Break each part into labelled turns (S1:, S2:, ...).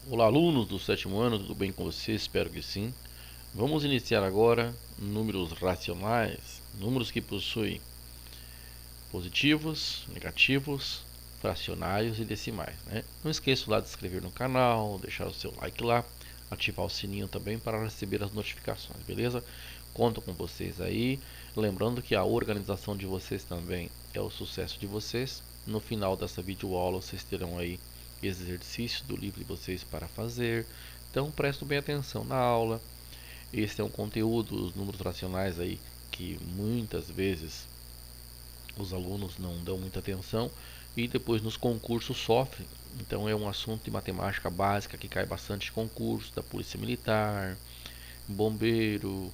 S1: Olá, alunos do sétimo ano, tudo bem com vocês? Espero que sim. Vamos iniciar agora números racionais, números que possuem positivos, negativos, fracionários e decimais, né? Não esqueça lá de se inscrever no canal, deixar o seu like lá, ativar o sininho também para receber as notificações, beleza? Conto com vocês aí. Lembrando que a organização de vocês também é o sucesso de vocês. No final dessa videoaula vocês terão aí exercícios do livro de vocês para fazer. Então prestem bem atenção na aula. Esse é um conteúdo, os números racionais aí, que muitas vezes os alunos não dão muita atenção e depois nos concursos sofrem. Então é um assunto de matemática básica que cai bastante em concursos da Polícia Militar, bombeiro,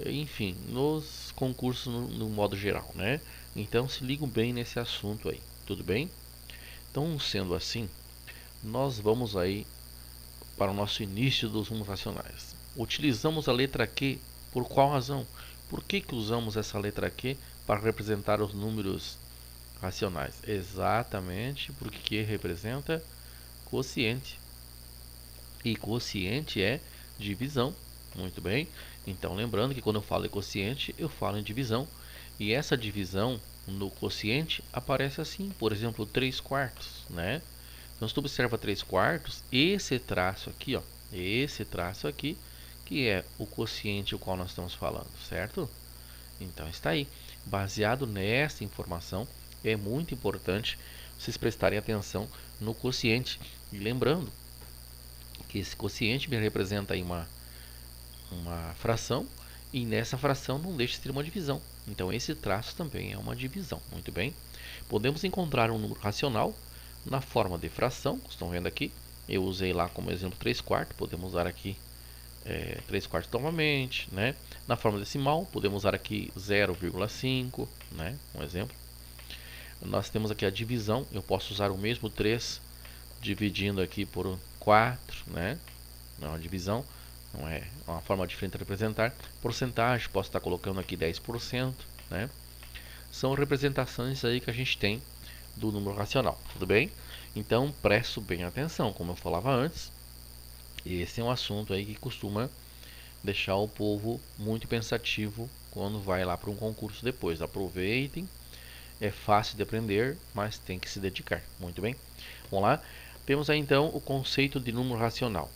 S1: enfim, nos concursos no modo geral, né? Então se ligam bem nesse assunto aí, tudo bem? Então, sendo assim, nós vamos aí para o nosso início dos números racionais. Utilizamos a letra Q por qual razão? Por que usamos essa letra Q para representar os números racionais? Exatamente porque Q representa quociente. E quociente é divisão. Muito bem. Então, lembrando que quando eu falo em quociente, eu falo em divisão. E essa divisão no quociente aparece assim, por exemplo, 3 quartos, né? Então, se tu observa 3 quartos, esse traço aqui, ó, esse traço aqui, que é o quociente o qual nós estamos falando, certo? Então, está aí. Baseado nessa informação, é muito importante vocês prestarem atenção no quociente. E lembrando que esse quociente me representa aí uma fração, e nessa fração não deixa de ter uma divisão. Então, esse traço também é uma divisão. Muito bem. Podemos encontrar um número racional na forma de fração, estão vendo aqui, eu usei lá como exemplo 3 quartos, podemos usar aqui 3 quartos novamente, né? Na forma decimal, podemos usar aqui 0,5, né? Um exemplo. Nós temos aqui a divisão, eu posso usar o mesmo 3 dividindo aqui por 4, né? Não é uma divisão, não é uma forma diferente de representar. Porcentagem, posso estar colocando aqui 10%, né? São representações aí que a gente tem do número racional, tudo bem? Então presto bem atenção, como eu falava antes, esse é um assunto aí que costuma deixar o povo muito pensativo quando vai lá para um concurso depois. Aproveitem, é fácil de aprender, mas tem que se dedicar. Muito bem? Vamos lá? Temos aí então o conceito de número racional.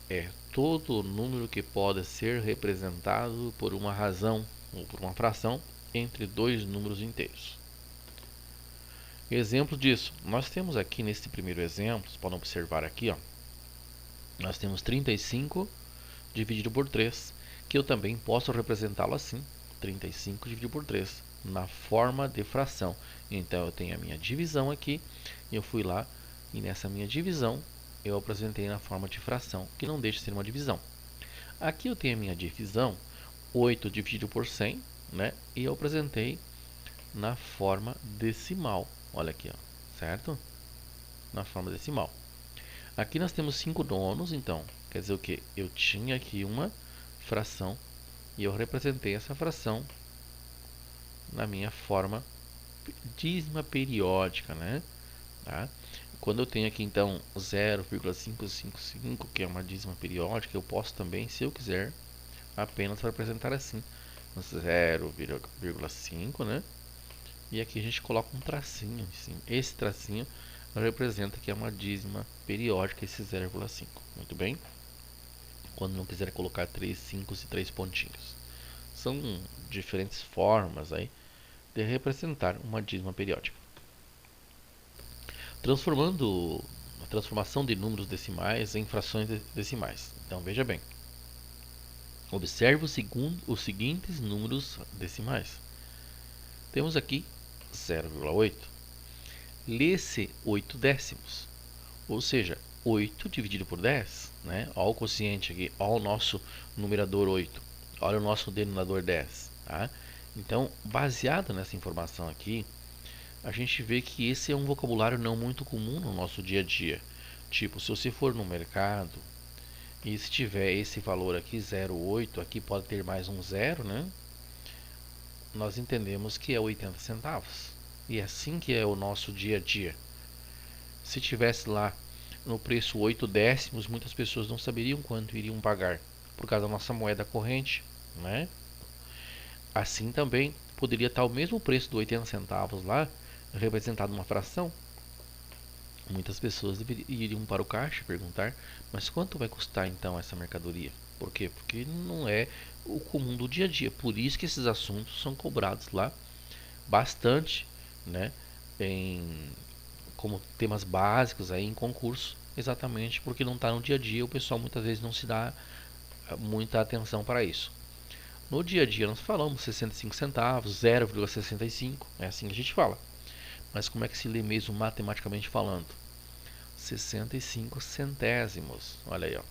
S1: É todo número que pode ser representado por uma razão ou por uma fração entre dois números inteiros. Exemplo disso, nós temos aqui nesse primeiro exemplo, vocês podem observar aqui, ó, nós temos 35 dividido por 3, que eu também posso representá-lo assim, 35 dividido por 3, na forma de fração. Então eu tenho a minha divisão aqui, e eu fui lá, e nessa minha divisão eu apresentei na forma de fração, que não deixa de ser uma divisão. Aqui eu tenho a minha divisão, 8 dividido por 100, né? E eu apresentei na forma decimal. Olha aqui, ó, certo? Na forma decimal. Aqui nós temos 5 nonos, então quer dizer o que? Eu tinha aqui uma fração e eu representei essa fração na minha forma dízima periódica, né? Tá? Quando eu tenho aqui então 0,555, que é uma dízima periódica, eu posso também, se eu quiser, apenas representar assim, 0,5, né? E aqui a gente coloca um tracinho, assim. Esse tracinho representa que é uma dízima periódica, esse 0,5. Muito bem? Quando não quiser colocar 3, 5 e 3 pontinhos. São diferentes formas aí de representar uma dízima periódica. Transformando a transformação de números decimais em frações decimais. Então veja bem. Observe os seguintes números decimais. Temos aqui 0,8. Lê-se 8 décimos. Ou seja, 8 dividido por 10, né? Olha o quociente aqui, olha o nosso numerador 8, olha o nosso denominador 10, tá? Então, baseado nessa informação aqui, a gente vê que esse é um vocabulário não muito comum no nosso dia a dia. Tipo, se você for no mercado e se tiver esse valor aqui, 0,8, aqui pode ter mais um zero, né? Nós entendemos que é 80 centavos. E é assim que é o nosso dia a dia. Se tivesse lá no preço 8 décimos, muitas pessoas não saberiam quanto iriam pagar por causa da nossa moeda corrente, né? Assim também poderia estar o mesmo preço do 80 centavos lá, representado uma fração. Muitas pessoas iriam para o caixa perguntar, mas quanto vai custar então essa mercadoria? Por quê? Porque não é o comum do dia a dia. Por isso que esses assuntos são cobrados lá bastante, né? Em, como temas básicos aí em concurso, exatamente porque não está no dia a dia, o pessoal muitas vezes não se dá muita atenção para isso. No dia a dia nós falamos 65 centavos, 0,65, é assim que a gente fala. Mas como é que se lê mesmo matematicamente falando? 65 centésimos, olha aí, ó.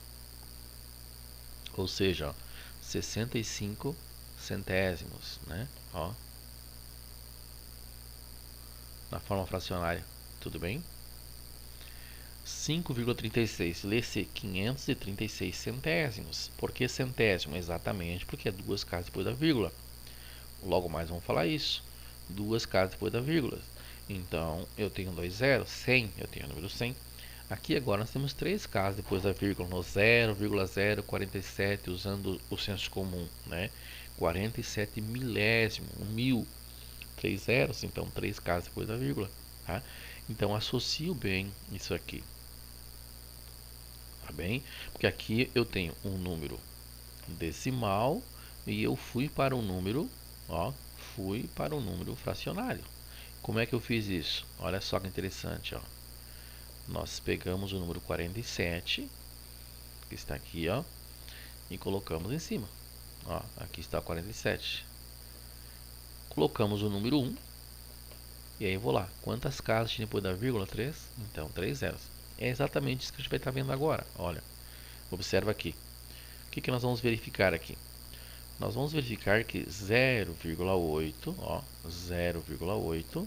S1: Ou seja, ó, 65 centésimos, né? Ó, na forma fracionária, tudo bem? 5,36, lê-se 536 centésimos. Por que centésimo? Exatamente porque é duas casas depois da vírgula. Logo mais vamos falar isso. Duas casas depois da vírgula. Então, eu tenho dois zeros, 100, eu tenho o número 100. Aqui agora nós temos três casas depois da vírgula, no 0,047, usando o senso comum, né? 47 milésimo, 1000. Três zeros, então três casas depois da vírgula, tá? Então, associo bem isso aqui, tá bem? Porque aqui eu tenho um número decimal e eu fui para um número, ó, fui para um número fracionário. Como é que eu fiz isso? Olha só que interessante, ó. Nós pegamos o número 47, que está aqui, ó, e colocamos em cima. Ó, aqui está o 47. Colocamos o número 1, e aí eu vou lá. Quantas casas tinha depois da vírgula? 3? Então, 3 zeros. É exatamente isso que a gente vai estar vendo agora. Olha, observa aqui. O que nós vamos verificar aqui? Nós vamos verificar que 0,8, ó, 0,8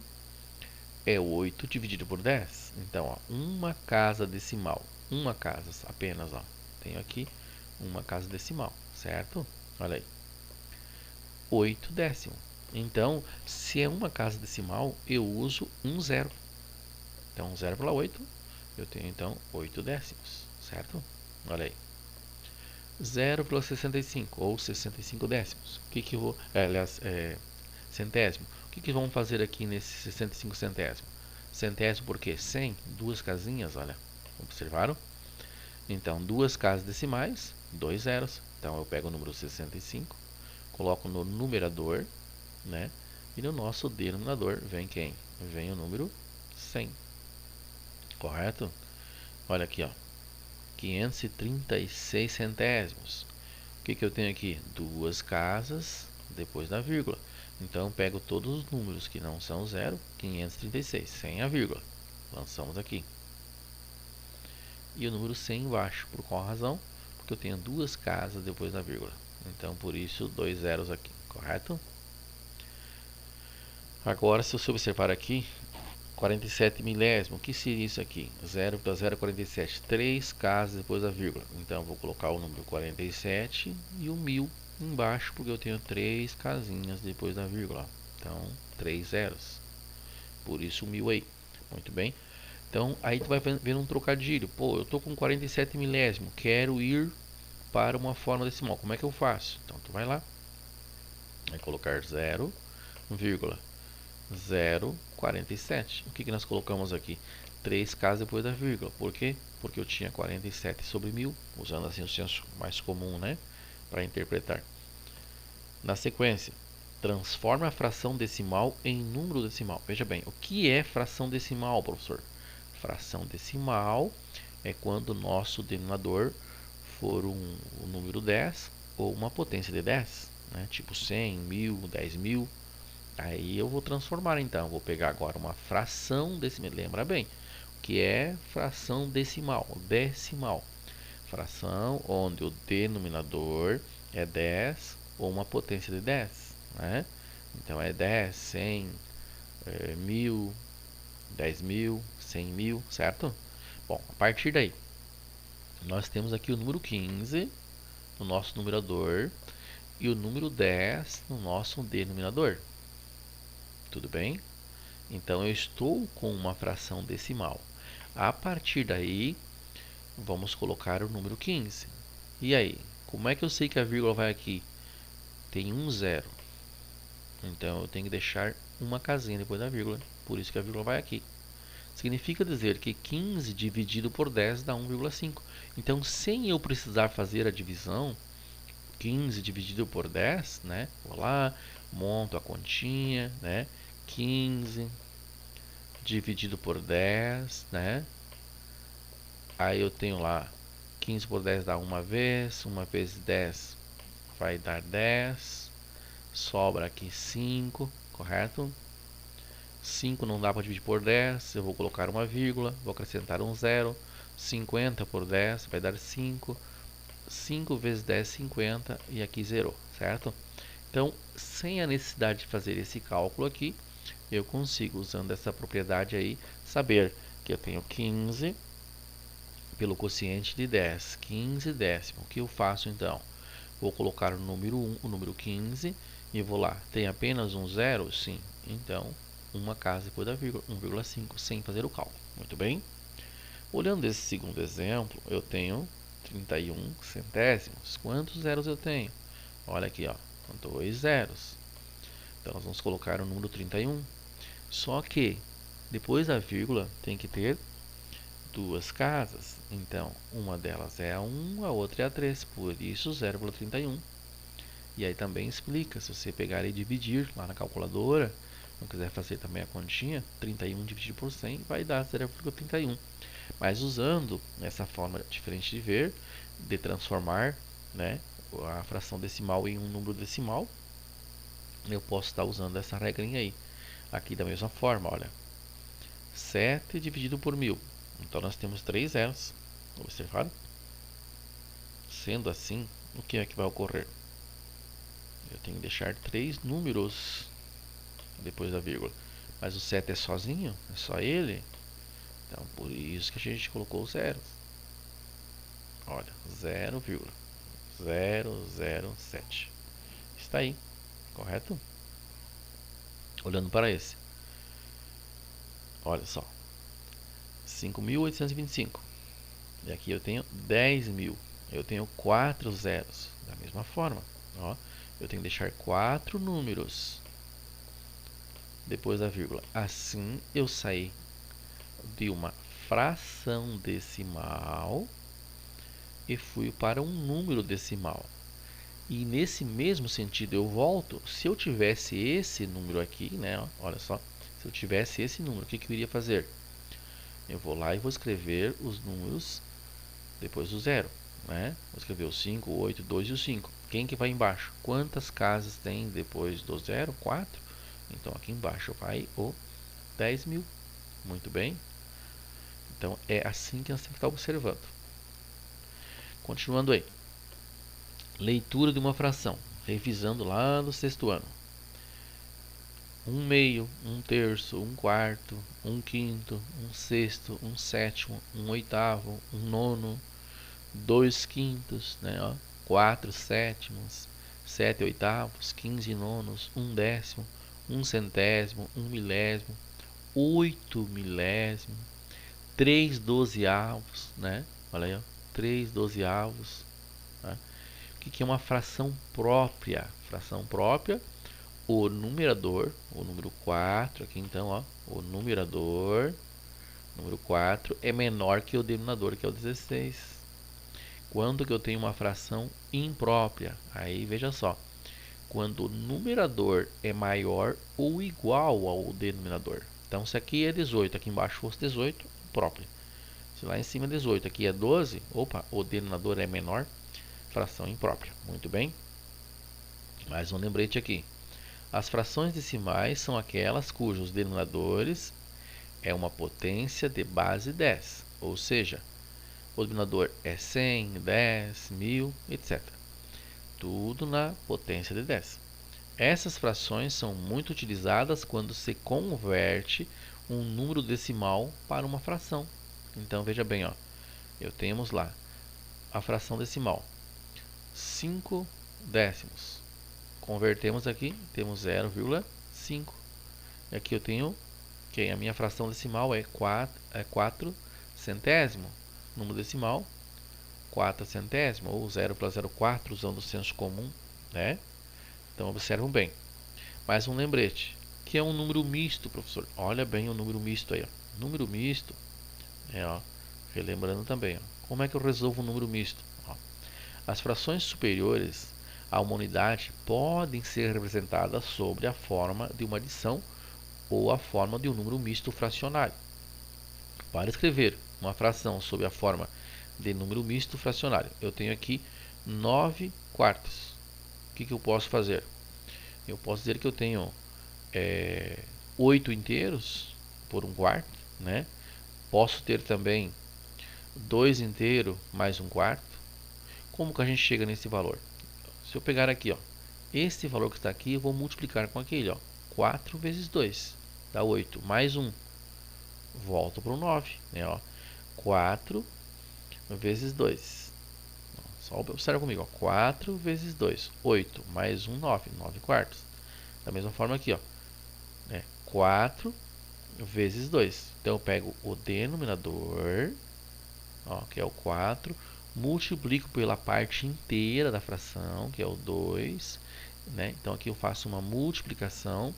S1: é 8 dividido por 10. Então, ó, uma casa decimal, uma casa apenas, ó. Tenho aqui uma casa decimal, certo? Olha aí. 8 décimos. Então, se é uma casa decimal, eu uso um zero. Então, 0,8, eu tenho então 8 décimos, certo? Olha aí. 0,65 ou 65 décimos. O que eu vou, aliás, centésimo. O que vamos fazer aqui nesse 65 centésimo? Centésimo porque 100, duas casinhas, olha. Observaram? Então, duas casas decimais, dois zeros. Então, eu pego o número 65, coloco no numerador, né? E no nosso denominador vem quem? Vem o número 100. Correto? Olha aqui, ó. 536 centésimos. O que eu tenho aqui? Duas casas depois da vírgula. Então, eu pego todos os números que não são zero, 536, sem a vírgula. Lançamos aqui. E o número 100 embaixo. Por qual razão? Porque eu tenho duas casas depois da vírgula. Então, por isso, dois zeros aqui. Correto? Agora, se você observar aqui, 47 milésimo, o que seria isso aqui? 0,047, 3 casas depois da vírgula. Então, vou colocar o número 47 e o 1000 embaixo, porque eu tenho 3 casinhas depois da vírgula. Então, 3 zeros. Por isso, o 1000 aí. Muito bem. Então, aí tu vai vendo um trocadilho. Pô, eu tô com 47 milésimo, quero ir para uma forma decimal. Como é que eu faço? Então, tu vai lá, vai colocar 0, vírgula. 0,47. O que nós colocamos aqui? 3 casas depois da vírgula. Por quê? Porque eu tinha 47 sobre 1000, usando assim o senso mais comum, né? Para interpretar. Na sequência, transforma a fração decimal em número decimal. Veja bem, o que é fração decimal, professor? Fração decimal é quando o nosso denominador for um número 10 ou uma potência de 10, né? Tipo 100, 1000, 10.000. Aí eu vou transformar então, vou pegar agora uma fração decimal, lembra bem, o que é fração decimal, decimal, fração onde o denominador é 10 ou uma potência de 10, né? Então é 10, 100, 1000, 10.000, 100.000, certo? Bom, a partir daí, nós temos aqui o número 15 no nosso numerador e o número 10 no nosso denominador. Tudo bem? Então eu estou com uma fração decimal. A partir daí, vamos colocar o número 15. E aí, como é que eu sei que a vírgula vai aqui? Tem um zero. Então eu tenho que deixar uma casinha depois da vírgula. Por isso que a vírgula vai aqui. Significa dizer que 15 dividido por 10 dá 1,5. Então, sem eu precisar fazer a divisão, 15 dividido por 10, né? Vou lá, monto a continha, né? 15 dividido por 10, né? Aí eu tenho lá 15 por 10 dá uma vezes 10 vai dar 10. Sobra aqui 5, correto? 5 não dá para dividir por 10, eu vou colocar uma vírgula, vou acrescentar um zero. 50 por 10 vai dar 5. 5 vezes 10, 50, e aqui zerou, certo? Então, sem a necessidade de fazer esse cálculo aqui, eu consigo, usando essa propriedade aí, saber que eu tenho 15 pelo quociente de 10, 15 décimo. O que eu faço então? Vou colocar o número 1, o número 15, e vou lá. Tem apenas um zero? Sim. Então, uma casa depois da vírgula, 1,5, sem fazer o cálculo. Muito bem? Olhando esse segundo exemplo, eu tenho 31 centésimos. Quantos zeros eu tenho? Olha aqui, ó, 2 zeros. Então, nós vamos colocar o número 31. Só que, depois da vírgula, tem que ter duas casas. Então, uma delas é a 1, a outra é a 3. Por isso, 0,31. E aí também explica, se você pegar e dividir lá na calculadora, não quiser fazer também a continha, 31 dividido por 100 vai dar 0,31. Mas usando essa forma diferente de ver, de transformar, né, a fração decimal em um número decimal, eu posso estar usando essa regrinha aí. Aqui da mesma forma, olha, 7 dividido por 1000. Então nós temos 3 zeros. Observaram? Sendo assim, o que é que vai ocorrer? Eu tenho que deixar 3 números depois da vírgula. Mas o 7 é sozinho? É só ele? Então por isso que a gente colocou o zero. Olha, 0,007. Está aí, correto? Olhando para esse. Olha só. 5.825. E aqui eu tenho 10.000. Eu tenho 4 zeros. Da mesma forma, ó, eu tenho que deixar 4 números depois da vírgula. Assim eu saí de uma fração decimal e fui para um número decimal. E nesse mesmo sentido eu volto, se eu tivesse esse número aqui, né, ó, olha só, se eu tivesse esse número, o que eu iria fazer? Eu vou lá e vou escrever os números depois do zero, né? Vou escrever o 5, o 8, o 2 e o 5. Quem que vai embaixo? Quantas casas tem depois do zero? 4. Então aqui embaixo vai o 10.000. Muito bem. Então é assim que nós temos que estar observando. Continuando aí. Leitura de uma fração. Revisando lá no sexto ano. 1/2, 1/3, 1/4, 1/5, 1/6, 1/7, 1/8, 1/9, 2/5, né, ó, 4/7, 7/8, 15/9, 1/10, 1/100, 1/1000, 8/1000, 3/12, né? Olha aí, ó, 3/12. Né? O que é uma fração própria? Fração própria, o numerador, o número 4, aqui então, ó, o numerador, número 4, é menor que o denominador, que é o 16. Quando que eu tenho uma fração imprópria? Aí veja só, quando o numerador é maior ou igual ao denominador. Então se aqui é 18, aqui embaixo fosse 18, própria. Se lá em cima é 18, aqui é 12, opa, o denominador é menor, fração imprópria. Muito bem. Mais um lembrete aqui. As frações decimais são aquelas cujos denominadores é uma potência de base 10, ou seja, o denominador é 100, 10, 1000, etc. Tudo na potência de 10. Essas frações são muito utilizadas quando se converte um número decimal para uma fração. Então veja bem, ó, temos lá a fração decimal, 5 décimos. Convertemos aqui, temos 0,5. E aqui eu tenho, a minha fração decimal é 4 centésimo. número decimal, 4 centésimo, ou 0,04, usando o senso comum, né? Então, observam bem. Mais um lembrete, que é um número misto, professor. Olha bem o número misto aí, ó. Número misto, relembrando também, ó. Como é que eu resolvo um número misto? Ó, as frações superiores a uma unidade podem ser representadas sob a forma de uma adição ou a forma de um número misto fracionário. Para escrever uma fração sob a forma de número misto fracionário, eu tenho aqui 9 quartos. O que eu posso fazer? Eu posso dizer que eu tenho 8 inteiros por 1 quarto, né? Posso ter também 2 inteiros mais 1 quarto. Como que a gente chega nesse valor? Se eu pegar aqui, ó, este valor que está aqui, eu vou multiplicar com aquele, ó, 4 vezes 2, dá 8, mais 1, volto para o 9, né, ó, 4 vezes 2, só observa comigo, ó, 4 vezes 2, 8, mais 1, 9, 9 quartos. Da mesma forma aqui, ó, 4 vezes 2, então eu pego o denominador, ó, que é o 4, multiplico pela parte inteira da fração, que é o 2, né? Então aqui eu faço uma multiplicação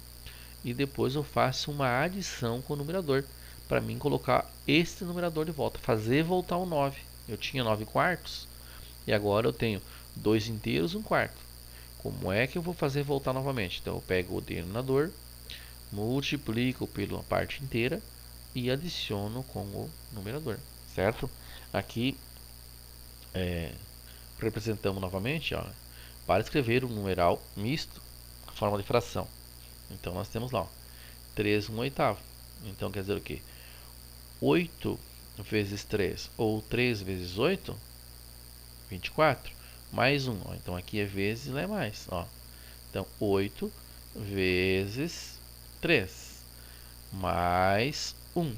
S1: e depois eu faço uma adição com o numerador, para mim colocar este numerador de volta, fazer voltar o 9. Eu tinha 9 quartos e agora eu tenho 2 inteiros e 1 quarto. Como é que eu vou fazer voltar novamente? Então eu pego o denominador, multiplico pela parte inteira e adiciono com o numerador, certo? Aqui representamos novamente, ó, para escrever um numeral misto, a forma de fração. Então nós temos lá, ó, 3 1/8. Então quer dizer o que? 8 vezes 3 ou 3 vezes 8, 24, mais 1. Ó, então aqui é vezes, lá é mais. Ó. Então 8 vezes 3 mais 1.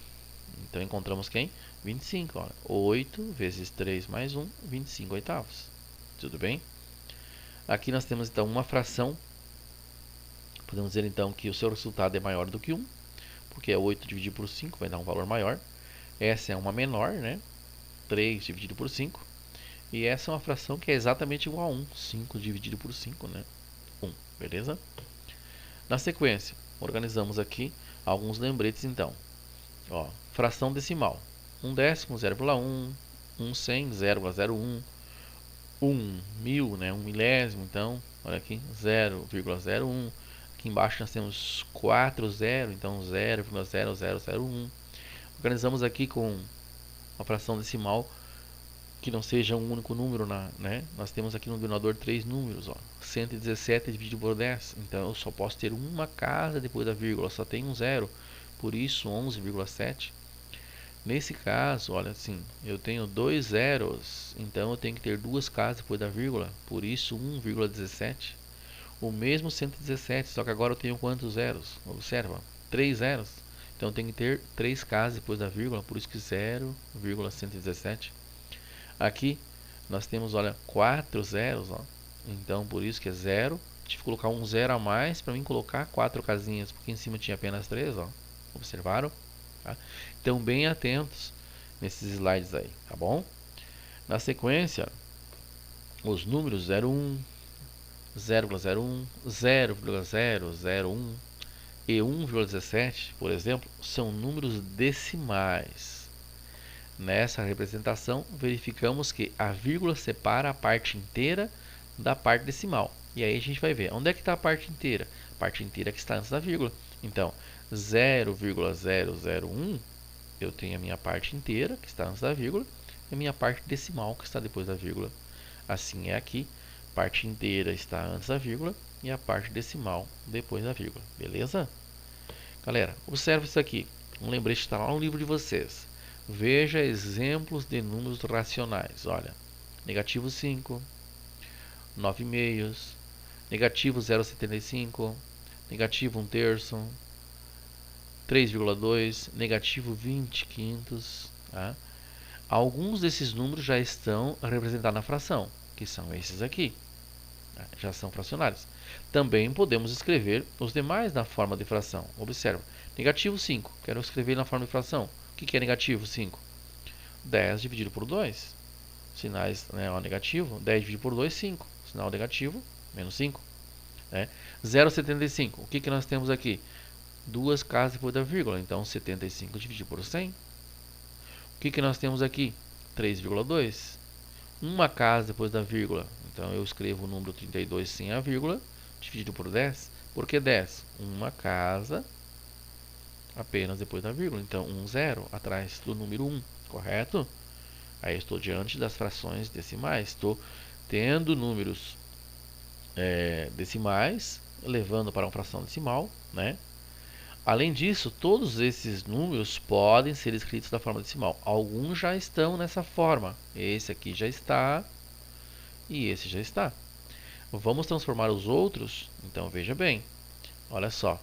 S1: Então encontramos quem? 25. Ó. 8 vezes 3 mais 1, 25/8. Tudo bem? Aqui nós temos então uma fração. Podemos dizer então que o seu resultado é maior do que 1, porque 8 dividido por 5 vai dar um valor maior. Essa é uma menor, né? 3 dividido por 5. E essa é uma fração que é exatamente igual a 1. 5 dividido por 5, né? 1, beleza? Na sequência, organizamos aqui alguns lembretes então. Ó, fração decimal. 1/10, 0,1. 1/100, 0,01. 1/1000, né? 1/1000, então, olha aqui, 0,01. Aqui embaixo nós temos 4 zero, então 0,0001. Organizamos aqui com uma fração decimal que não seja um único número, né? Nós temos aqui no denominador 3 números, ó. 117 dividido por 10, então eu só posso ter uma casa depois da vírgula, só tem um zero, por isso 11,7. Nesse caso, olha assim, eu tenho 2 zeros, então eu tenho que ter duas casas depois da vírgula, por isso 1,17. O mesmo 117, só que agora eu tenho quantos zeros? Observa, 3 zeros. Então eu tenho que ter 3 casas depois da vírgula, por isso que 0,117. Aqui nós temos, olha, 4 zeros, ó. Então por isso que é 0. Tive que colocar um 0 a mais para mim colocar 4 casinhas, porque em cima tinha apenas 3, ó. Observaram? Tá? Então bem atentos nesses slides aí, tá bom? Na sequência, os números 01, 0,01, 0,001 e 1,17, por exemplo, são números decimais. Nessa representação, verificamos que a vírgula separa a parte inteira da parte decimal. E aí a gente vai ver, onde é que está a parte inteira? A parte inteira que está antes da vírgula. Então, 0,001, eu tenho a minha parte inteira, que está antes da vírgula, e a minha parte decimal, que está depois da vírgula. Assim é aqui, parte inteira está antes da vírgula e a parte decimal depois da vírgula. Beleza? Galera, observe isso aqui. Um lembrete está lá no livro de vocês. Veja exemplos de números racionais. Olha, negativo 5, 9 meios, negativo 0,75, negativo 1/3, 3,2, negativo 20 quintos. Tá? Alguns desses números já estão representados na fração, que são esses aqui. Tá? Já são fracionários. Também podemos escrever os demais na forma de fração. Observa, negativo 5, quero escrever na forma de fração. O que é negativo 5? 10 dividido por 2. Sinais, né, ó, negativo. 10 dividido por 2, 5. Sinal negativo, menos 5. Né? 0,75. O que, que nós temos aqui? Duas casas depois da vírgula. Então, 75 dividido por 100. O que, que nós temos aqui? 3,2. Uma casa depois da vírgula. Então, eu escrevo o número 32 sem a vírgula, dividido por 10. Por que 10? Uma casa apenas depois da vírgula. Então, 1, 0 atrás do número 1, correto? Aí estou diante das frações decimais. Estou tendo números decimais, levando para uma fração decimal, né? Além disso, todos esses números podem ser escritos da forma decimal. Alguns já estão nessa forma. Esse aqui já está e esse já está. Vamos transformar os outros? Então, veja bem. Olha só.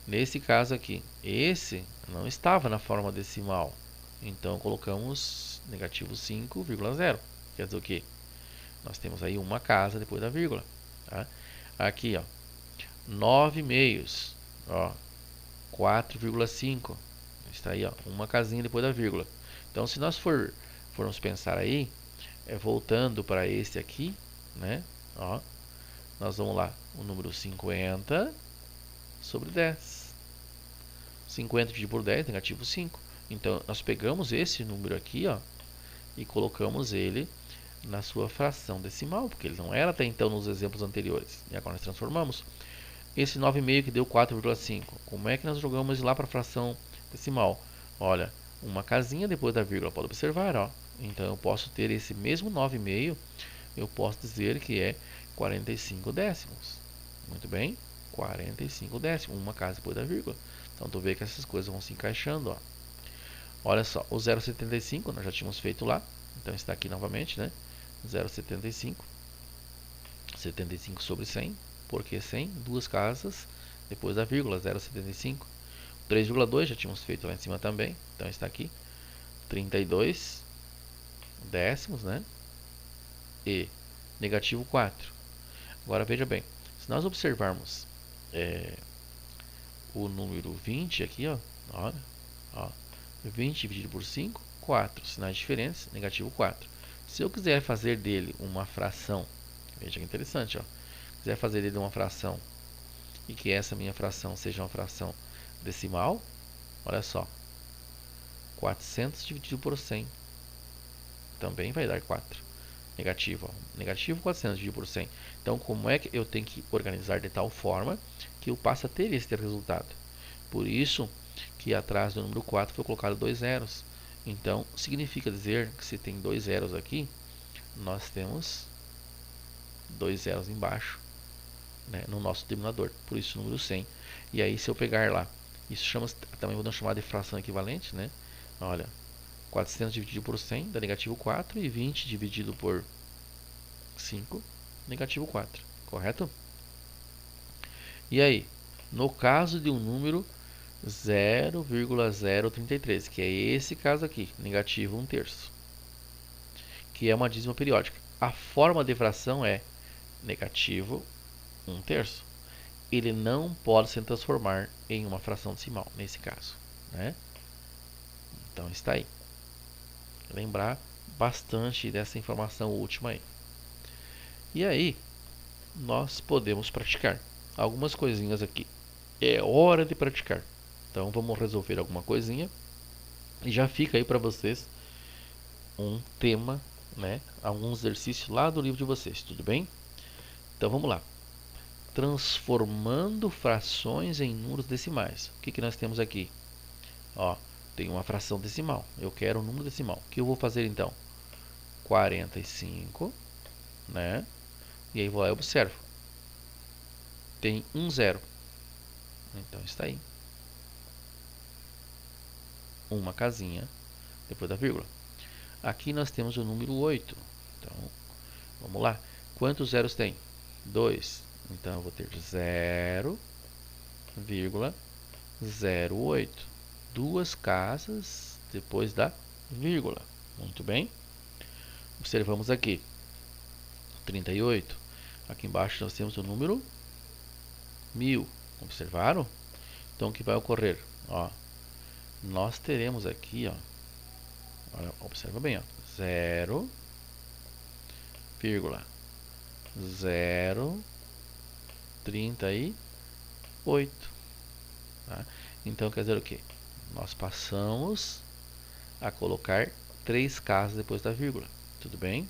S1: Nesse caso aqui, esse não estava na forma decimal. Então, colocamos negativo 5,0. Quer dizer o quê? Nós temos aí uma casa depois da vírgula. Tá? Aqui, ó, 9 meios. Ó, 4,5. Está aí, ó, uma casinha depois da vírgula. Então, se nós formos pensar aí, voltando para esse aqui, né? Ó, nós vamos lá, o número 50 sobre 10. 50 dividido por 10, negativo 5. Então, nós pegamos esse número aqui, ó, e colocamos ele na sua fração decimal, porque ele não era até então nos exemplos anteriores. E agora nós transformamos. Esse 9,5 que deu 4,5. Como é que nós jogamos lá para a fração decimal? Olha, uma casinha depois da vírgula, pode observar, ó. Então eu posso ter esse mesmo 9,5, eu posso dizer que é 45 décimos. Muito bem, 45 décimos, uma casa depois da vírgula. Então tu vê que essas coisas vão se encaixando, ó. Olha só, o 0,75 nós já tínhamos feito lá, então está aqui novamente, né? 0,75, 75 sobre 100, porque 100, duas casas depois da vírgula, 0,75. 3,2 já tínhamos feito lá em cima também, então está aqui, 32 décimos, né? E negativo 4. Agora veja bem, se nós observarmos o número 20 aqui, ó, 20 dividido por 5, 4. Sinais diferentes, negativo 4. Se eu quiser fazer dele uma fração, veja que interessante, ó. Quiser fazer dele uma fração e que essa minha fração seja uma fração decimal, olha só, 400 dividido por 100 também vai dar 4. Negativo, ó. Negativo 400 dividido por 100. Então, como é que eu tenho que organizar de tal forma que eu passe a ter esse resultado? Por isso que atrás do número 4 foi colocado 2 zeros. Então, significa dizer que se tem 2 zeros aqui, nós temos 2 zeros embaixo, né, no nosso terminador. Por isso, número 100. E aí, se eu pegar lá, isso chama, também vou chamar de fração equivalente, né? Olha, 400 dividido por 100 dá negativo 4 e 20 dividido por 5, negativo 4. Correto? E aí, no caso de um número 0,033, que é esse caso aqui, negativo 1/3, que é uma dízima periódica. A forma de fração é negativo 1/3. Ele não pode se transformar em uma fração decimal, nesse caso, né? Então está aí. Lembrar bastante dessa informação última aí. E aí, nós podemos praticar algumas coisinhas aqui. É hora de praticar. Então vamos resolver alguma coisinha. E já fica aí para vocês um tema, né? Alguns exercícios lá do livro de vocês, tudo bem? Então vamos lá. Transformando frações em números decimais. O que nós temos aqui? Ó, tem uma fração decimal. Eu quero um número decimal. O que eu vou fazer então? 45, né? E aí vou lá e observo. Tem um zero. Então está aí. Uma casinha depois da vírgula. Aqui nós temos o número 8. Então, vamos lá. Quantos zeros tem? 2. Então, eu vou ter 0,08. Duas casas depois da vírgula. Muito bem. Observamos aqui. 38. Aqui embaixo nós temos o número 1000. Observaram? Então, o que vai ocorrer? Ó, nós teremos aqui, ó, Olha, observa bem, ó. 0,038. Tá? Então quer dizer o que? Nós passamos a colocar 3 casas depois da vírgula. Tudo bem?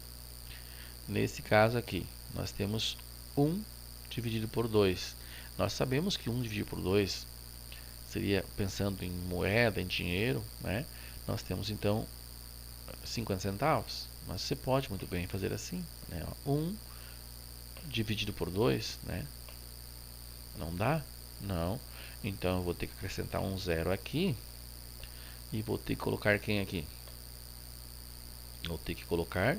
S1: Nesse caso aqui, nós temos 1 dividido por 2. Nós sabemos que 1 dividido por 2 seria, pensando em moeda, em dinheiro, né? Nós temos então 50 centavos. Mas você pode muito bem fazer assim, né? 1 dividido por 2, né? Não dá? Não. Então eu vou ter que acrescentar um zero aqui. E vou ter que colocar quem aqui? Vou ter que colocar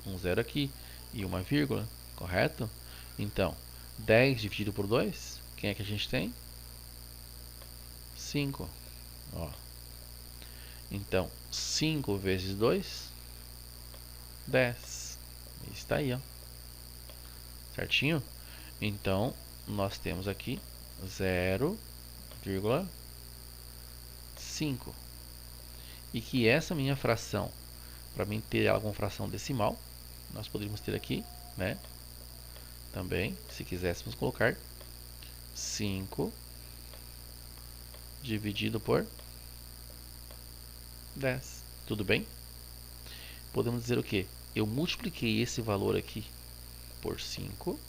S1: um zero aqui e uma vírgula, correto? Então, 10 dividido por 2, quem é que a gente tem? 5. Ó. Então, 5 vezes 2, 10. Está aí, ó. Certinho? Então, nós temos aqui 0,5. E que essa minha fração, para mim ter ela com fração decimal, nós poderíamos ter aqui, né? Também, se quiséssemos colocar 5 dividido por 10. Tudo bem? Podemos dizer o que? Eu multipliquei esse valor aqui por 5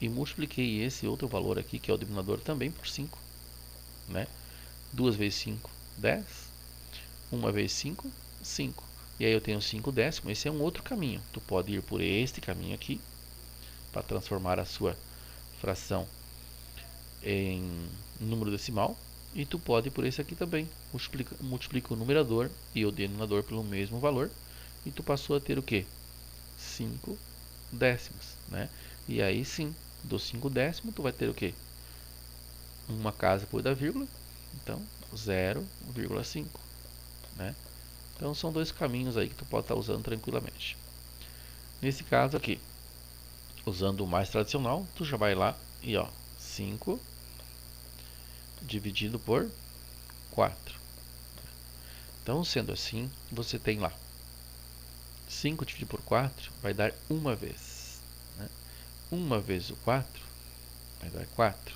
S1: e multipliquei esse outro valor aqui, que é o denominador, também por 5, né? 2 vezes 5, 10. 1 vezes 5, 5. E aí eu tenho 5 décimos. Esse é um outro caminho. Tu pode ir por este caminho aqui para transformar a sua fração em número decimal. E tu pode ir por esse aqui também. Multiplica o numerador e o denominador pelo mesmo valor. E tu passou a ter o que? 5 décimos, né? E aí sim, dos 5 décimos tu vai ter o que? Uma casa depois da vírgula. Então, 0,5, né? Então são dois caminhos aí que tu pode estar usando tranquilamente. Nesse caso aqui, usando o mais tradicional, tu já vai lá e ó, 5 dividido por 4. Então, sendo assim, você tem lá 5 dividido por 4 vai dar uma vez, né? 1 vezes o 4 vai dar 4.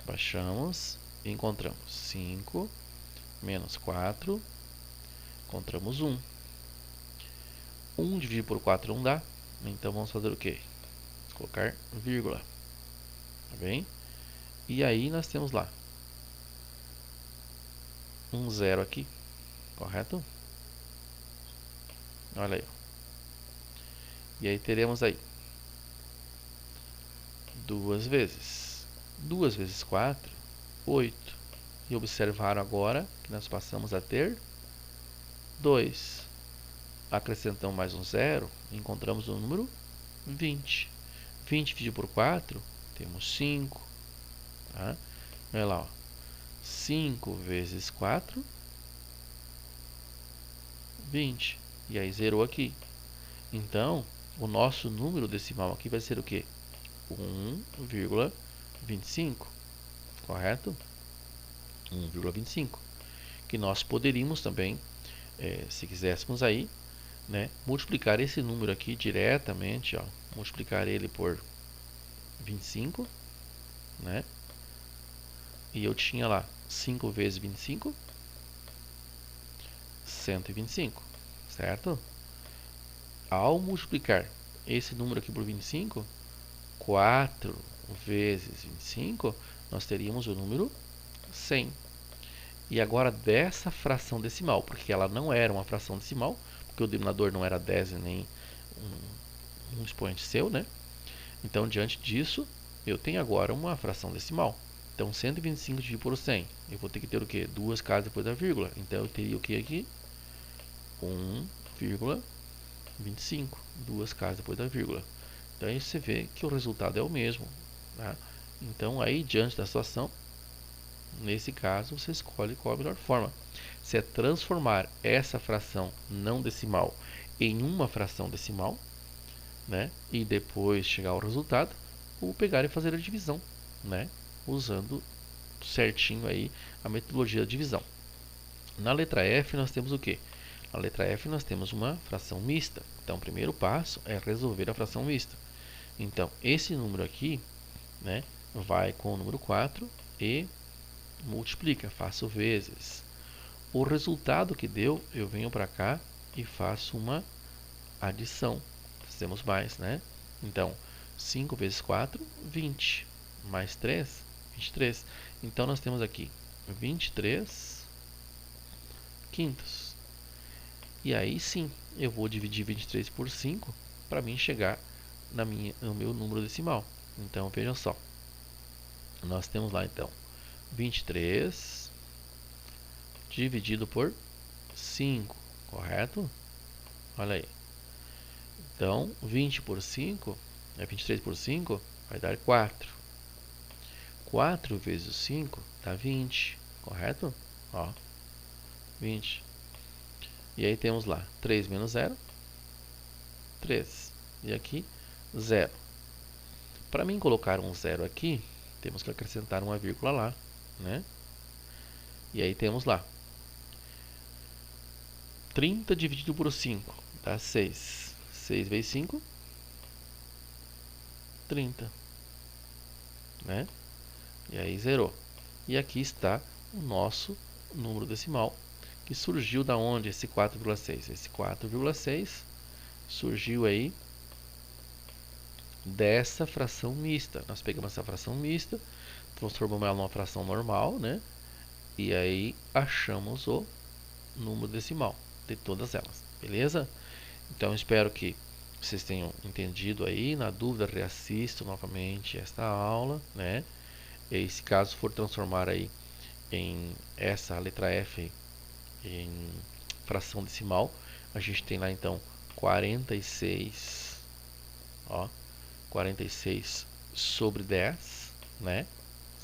S1: Baixamos e encontramos 5 menos 4, encontramos 1. 1 dividido por 4 não dá, então vamos fazer o quê? Vamos colocar vírgula, tá bem? E aí nós temos lá um zero aqui, correto? Olha aí. E aí teremos aí 2 vezes 2 vezes 4, 8. E observaram agora que nós passamos a ter 2. Acrescentamos mais um zero, encontramos o número 20. 20 dividido por 4, temos 5. Tá? Olha lá, ó. 5 vezes 4, 20. E aí zerou aqui. Então, o nosso número decimal aqui vai ser o quê? 1,25. Correto? 1,25. Que nós poderíamos também, se quiséssemos aí, né, multiplicar esse número aqui diretamente, ó, multiplicar ele por 25, né? E eu tinha lá 5 vezes 25, 125, certo? Ao multiplicar esse número aqui por 25, 4 vezes 25, nós teríamos o número 100. E agora dessa fração decimal, porque ela não era uma fração decimal, porque o denominador não era 10 nem um expoente seu, né? Então, diante disso, eu tenho agora uma fração decimal. Então, 125 dividido por 100, eu vou ter que ter o quê? Duas casas depois da vírgula. Então, eu teria o que aqui? 1,25, duas casas depois da vírgula. Então, aí você vê que o resultado é o mesmo. Tá? Então, aí, diante da situação, nesse caso, você escolhe qual a melhor forma. Se é transformar essa fração não decimal em uma fração decimal, né? E depois chegar ao resultado, ou pegar e fazer a divisão, né? Usando certinho aí a metodologia da divisão. Na letra F nós temos o quê? Na letra F nós temos uma fração mista. Então o primeiro passo é resolver a fração mista. Então esse número aqui, né, vai com o número 4 e multiplica, faço vezes. O resultado que deu, eu venho para cá e faço uma adição. Fizemos mais, né? Então, 5 vezes 4, 20. Mais 3, 23. Então, nós temos aqui 23 quintos. E aí sim, eu vou dividir 23 por 5 para mim chegar no meu número decimal. Então, vejam só. Nós temos lá, então, 23 dividido por 5, correto? Olha aí. Então, 20 por 5, 23 por 5, vai dar 4. 4 vezes 5 dá 20, correto? Ó, 20. E aí temos lá 3 menos 0, 3. E aqui, 0. Para mim colocar um 0 aqui, temos que acrescentar uma vírgula lá, né? E aí temos lá 30 dividido por 5 dá 6. 6 vezes 5, 30. Né? E aí zerou. E aqui está o nosso número decimal, que surgiu da onde esse 4,6? Esse 4,6 surgiu aí dessa fração mista. Nós pegamos essa fração mista, transformamos ela numa fração normal, né? E aí achamos o número decimal de todas elas, beleza? Então espero que vocês tenham entendido aí. Na dúvida, reassisto novamente esta aula, né? E se caso for transformar aí em essa letra F em fração decimal, a gente tem lá então 46, ó, 46 sobre 10, né?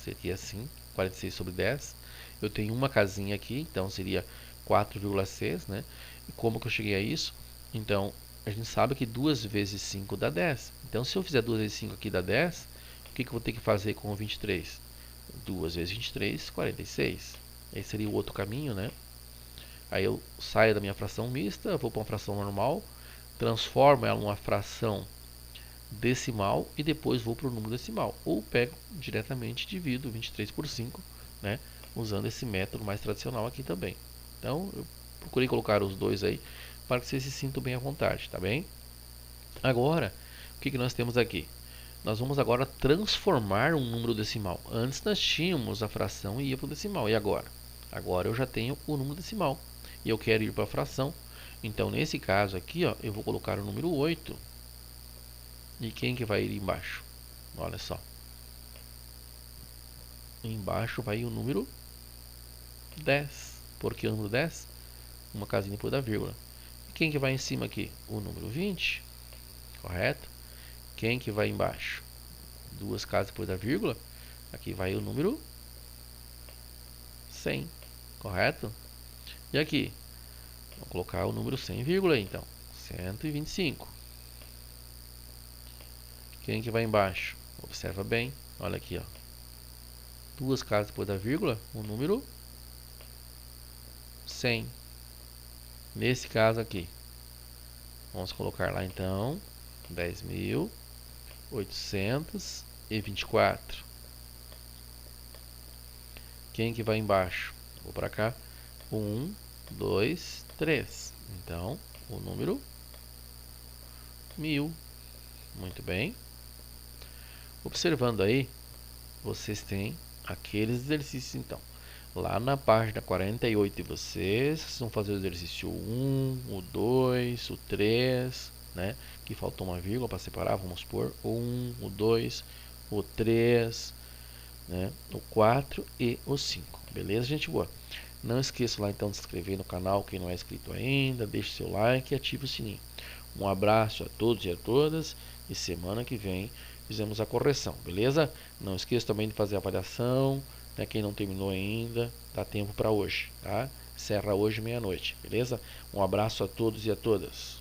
S1: Seria assim, 46 sobre 10. Eu tenho uma casinha aqui, então seria 4,6, né? E como que eu cheguei a isso? Então, a gente sabe que 2 vezes 5 dá 10. Então, se eu fizer 2 vezes 5 aqui dá 10, o que eu vou ter que fazer com o 23? 2 vezes 23, 46. Esse seria o outro caminho, né? Aí eu saio da minha fração mista, vou para uma fração normal, transformo ela numa fração decimal e depois vou para o número decimal. Ou pego diretamente e divido 23 por 5, né? Usando esse método mais tradicional aqui também. Então, eu procurei colocar os dois aí para que vocês se sintam bem à vontade, tá bem? Agora, o que nós temos aqui? Nós vamos agora transformar um número decimal. Antes nós tínhamos a fração e ia para o decimal. E agora? Agora eu já tenho o número decimal. E eu quero ir para a fração. Então, nesse caso aqui, ó, eu vou colocar o número 8. E quem que vai ir embaixo? Olha só. Embaixo vai o número 10. Por que o número 10? Uma casinha depois da vírgula. E quem que vai em cima aqui? O número 20. Correto? Quem que vai embaixo? Duas casas depois da vírgula. Aqui vai o número 100. Correto? E aqui? Vou colocar o número 100, vírgula então. 125. Quem que vai embaixo? Observa bem. Olha aqui, ó. Duas casas depois da vírgula, o número 100. Nesse caso aqui, vamos colocar lá então 10.824. Quem que vai embaixo? Vou para cá. 1, 2, 3. Então, o número 1000. Muito bem. Observando aí, vocês têm aqueles exercícios então. Lá na página 48 de vocês vão fazer o exercício 1, o 2, o 3, né? Que faltou uma vírgula para separar, vamos pôr o 1, o 2, o 3, né? O 4 e o 5. Beleza, gente boa? Não esqueça lá então de se inscrever no canal, quem não é inscrito ainda, deixe seu like e ative o sininho. Um abraço a todos e a todas e semana que vem fizemos a correção, beleza? Não esqueça também de fazer a avaliação, né? Quem não terminou ainda, dá tempo para hoje, tá? Encerra hoje meia-noite, beleza? Um abraço a todos e a todas.